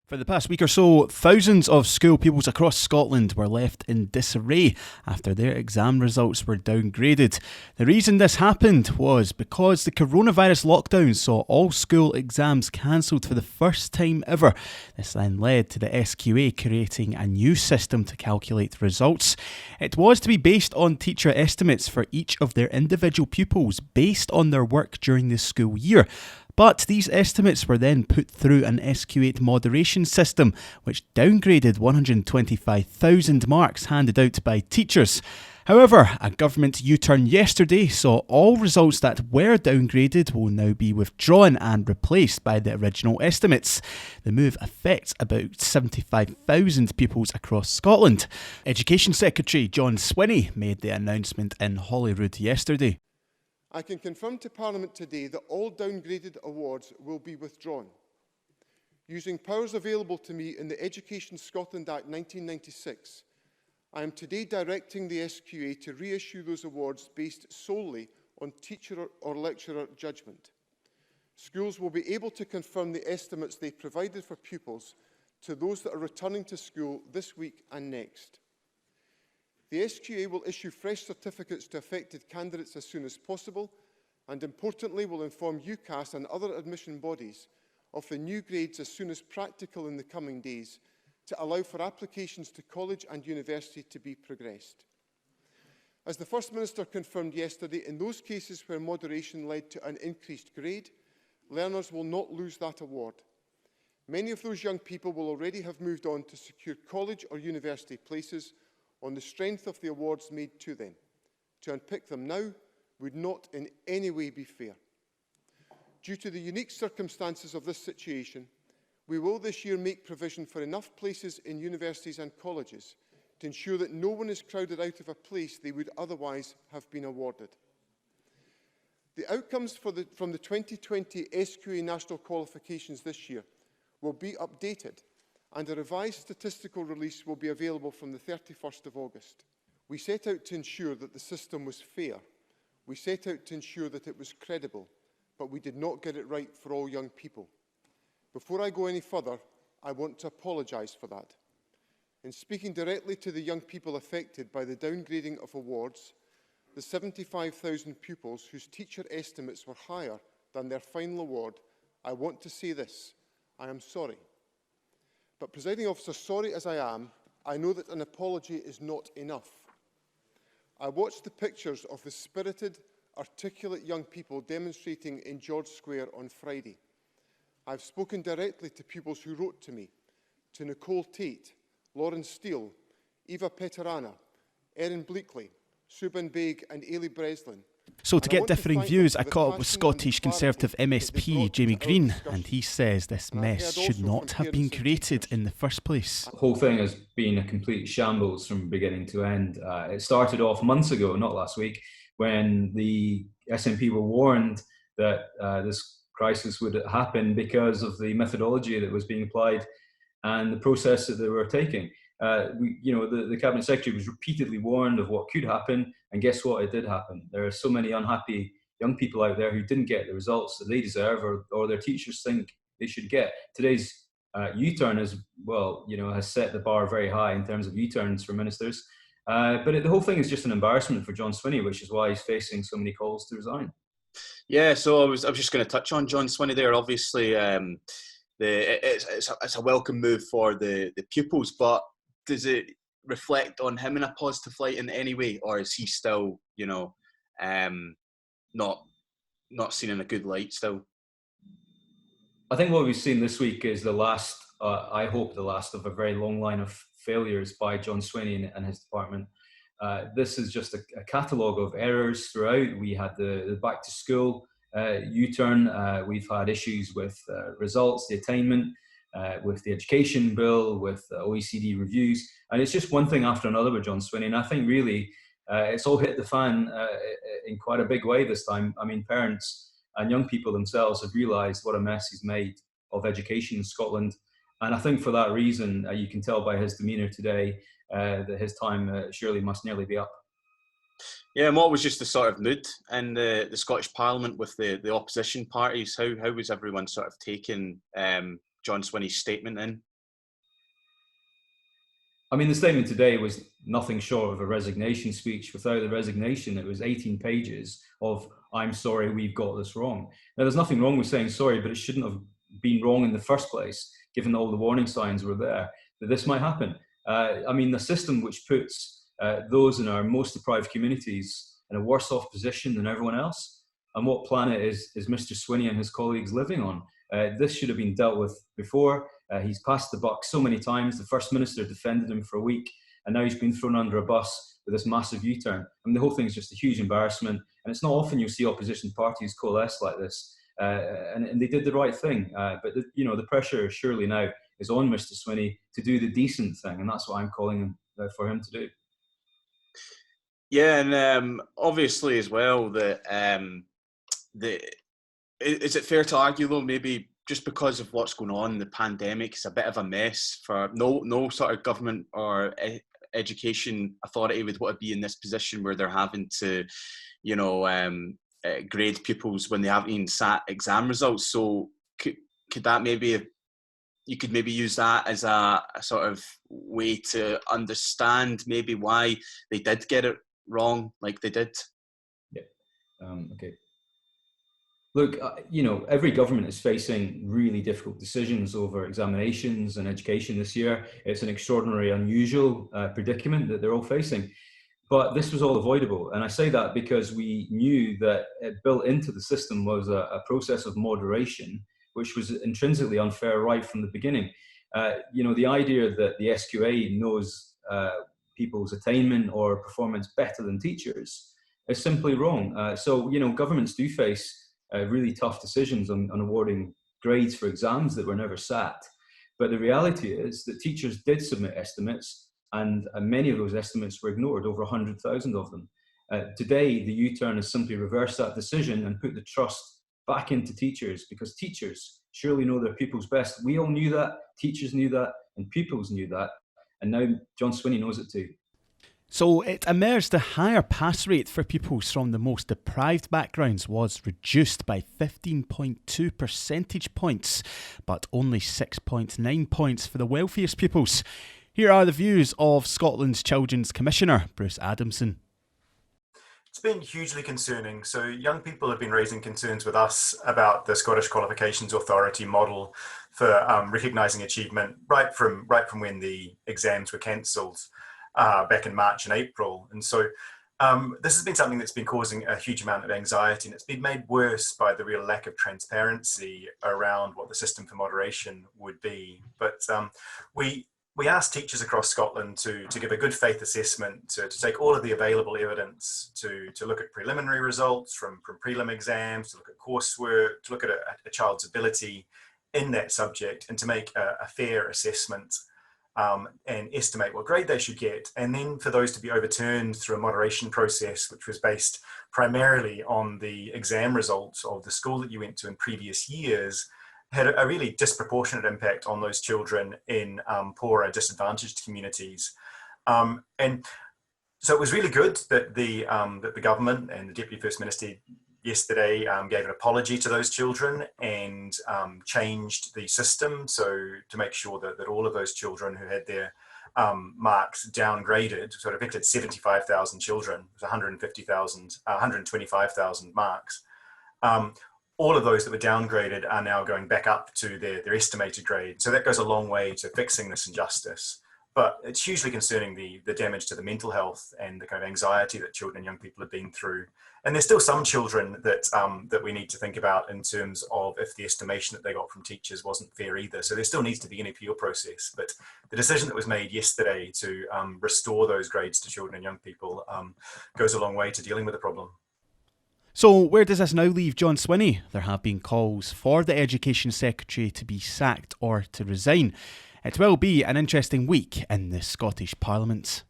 For the past week or so, thousands of school pupils across Scotland were left in disarray after their exam results were downgraded. The reason this happened was because the coronavirus lockdown saw all school exams cancelled for the first time ever. This then led to the SQA creating a new system to calculate results. It was to be based on teacher estimates for each of their individual pupils based on their work during the school year. But these estimates were then put through an SQ8 moderation system, which downgraded 125,000 marks handed out by teachers. However, a government U-turn yesterday saw all results that were downgraded will now be withdrawn and replaced by the original estimates. The move affects about 75,000 pupils across Scotland. Education Secretary John Swinney made the announcement in Holyrood yesterday. I can confirm to Parliament today that all downgraded awards will be withdrawn. Using powers available to me in the Education Scotland Act 1996, I am today directing the SQA to reissue those awards based solely on teacher or lecturer judgment. Schools will be able to confirm the estimates they provided for pupils to those that are returning to school this week and next. The SQA will issue fresh certificates to affected candidates as soon as possible and, importantly, will inform UCAS and other admission bodies of the new grades as soon as practical in the coming days to allow for applications to college and university to be progressed. As the First Minister confirmed yesterday, in those cases where moderation led to an increased grade, learners will not lose that award. Many of those young people will already have moved on to secure college or university places on the strength of the awards made to them. To unpick them now would not in any way be fair. Due to the unique circumstances of this situation, we will this year make provision for enough places in universities and colleges to ensure that no one is crowded out of a place they would otherwise have been awarded. The outcomes from the 2020 SQA national qualifications this year will be updated, and a revised statistical release will be available from the 31st of August. We set out to ensure that the system was fair. We set out to ensure that it was credible, but we did not get it right for all young people. Before I go any further, I want to apologise for that. In speaking directly to the young people affected by the downgrading of awards, the 75,000 pupils whose teacher estimates were higher than their final award, I want to say this: I am sorry. But, Presiding Officer, sorry as I am, I know that an apology is not enough. I watched the pictures of the spirited, articulate young people demonstrating in George Square on Friday. I've spoken directly to pupils who wrote to me, to Nicole Tate, Lauren Steele, Eva Peterana, Erin Bleakley, Subin Baig and Ailey Breslin. So to get differing views, I caught up with Scottish Conservative MSP Jamie Greene, and he says this mess should not have been created in the first place. The whole thing has been a complete shambles from beginning to end. It started off months ago, not last week, when the SNP were warned that this crisis would happen because of the methodology that was being applied and the process that they were taking. The Cabinet Secretary was repeatedly warned of what could happen, and guess what? It did happen. There are so many unhappy young people out there who didn't get the results that they deserve or their teachers think they should get. Today's U-turn has set the bar very high in terms of U-turns for ministers. But the whole thing is just an embarrassment for John Swinney, which is why he's facing so many calls to resign. Yeah, so I was just going to touch on John Swinney there. Obviously, it's a welcome move for the pupils, but does it reflect on him in a positive light in any way, or is he still, not seen in a good light still? I think what we've seen this week is the last, I hope the last of a very long line of failures by John Swinney and his department. This is just a catalogue of errors throughout. We had the back to school U-turn. We've had issues with results, the attainment, with the education bill, with OECD reviews. And it's just one thing after another with John Swinney. And I think really it's all hit the fan in quite a big way this time. I mean, parents and young people themselves have realised what a mess he's made of education in Scotland. And I think for that reason, you can tell by his demeanour today that his time surely must nearly be up. Yeah, and what was just the sort of mood in the Scottish Parliament with the opposition parties? How was everyone sort of taking John Swinney's statement in? I mean, the statement today was nothing short of a resignation speech. Without the resignation, it was 18 pages of, I'm sorry, we've got this wrong. Now, there's nothing wrong with saying sorry, but it shouldn't have been wrong in the first place, given that all the warning signs were there, that this might happen. I mean, the system which puts those in our most deprived communities in a worse off position than everyone else. And what planet is Mr. Swinney and his colleagues living on? This should have been dealt with before. He's passed the buck so many times. The First Minister defended him for a week, and now he's been thrown under a bus with this massive U-turn. I mean, the whole thing is just a huge embarrassment, and it's not often you'll see opposition parties coalesce like this. And they did the right thing. But the pressure surely now is on Mr. Swinney to do the decent thing, and that's what I'm calling for him to do. Yeah, and obviously as well that is it fair to argue though, maybe just because of what's going on, the pandemic is a bit of a mess for no sort of government or education authority would want to be in this position where they're having to, grade pupils when they haven't even sat exam results. So could that maybe, you could maybe use that as a sort of way to understand maybe why they did get it wrong like they did? Yeah. Okay. Look, every government is facing really difficult decisions over examinations and education this year. It's an extraordinary, unusual predicament that they're all facing. But this was all avoidable. And I say that because we knew that built into the system was a process of moderation, which was intrinsically unfair right from the beginning. The idea that the SQA knows people's attainment or performance better than teachers is simply wrong. So governments do face really tough decisions on awarding grades for exams that were never sat. But the reality is that teachers did submit estimates, and many of those estimates were ignored, over 100,000 of them. Today, the U-turn has simply reversed that decision and put the trust back into teachers, because teachers surely know their pupils best. We all knew that, teachers knew that, and pupils knew that. And now John Swinney knows it too. So it emerged the higher pass rate for pupils from the most deprived backgrounds was reduced by 15.2 percentage points, but only 6.9 points for the wealthiest pupils. Here are the views of Scotland's Children's Commissioner, Bruce Adamson. It's been hugely concerning. So young people have been raising concerns with us about the Scottish Qualifications Authority model for recognising achievement right from when the exams were cancelled back in March and April. And so this has been something that's been causing a huge amount of anxiety, and it's been made worse by the real lack of transparency around what the system for moderation would be. But we asked teachers across Scotland to give a good faith assessment, to take all of the available evidence, to look at preliminary results from prelim exams, to look at coursework, to look at a child's ability in that subject, and to make a fair assessment and estimate what grade they should get. And then for those to be overturned through a moderation process, which was based primarily on the exam results of the school that you went to in previous years, had a really disproportionate impact on those children in poorer, disadvantaged communities. And so it was really good that the government and the Deputy First Minister yesterday gave an apology to those children and changed the system so to make sure that all of those children who had their marks downgraded, so it affected 75,000 children, it was 125,000 marks. All of those that were downgraded are now going back up to their estimated grade. So that goes a long way to fixing this injustice. But it's hugely concerning the damage to the mental health and the kind of anxiety that children and young people have been through. And there's still some children that we need to think about in terms of if the estimation that they got from teachers wasn't fair either. So there still needs to be an appeal process. But the decision that was made yesterday to restore those grades to children and young people goes a long way to dealing with the problem. So where does this now leave John Swinney? There have been calls for the Education Secretary to be sacked or to resign. It will be an interesting week in the Scottish Parliament.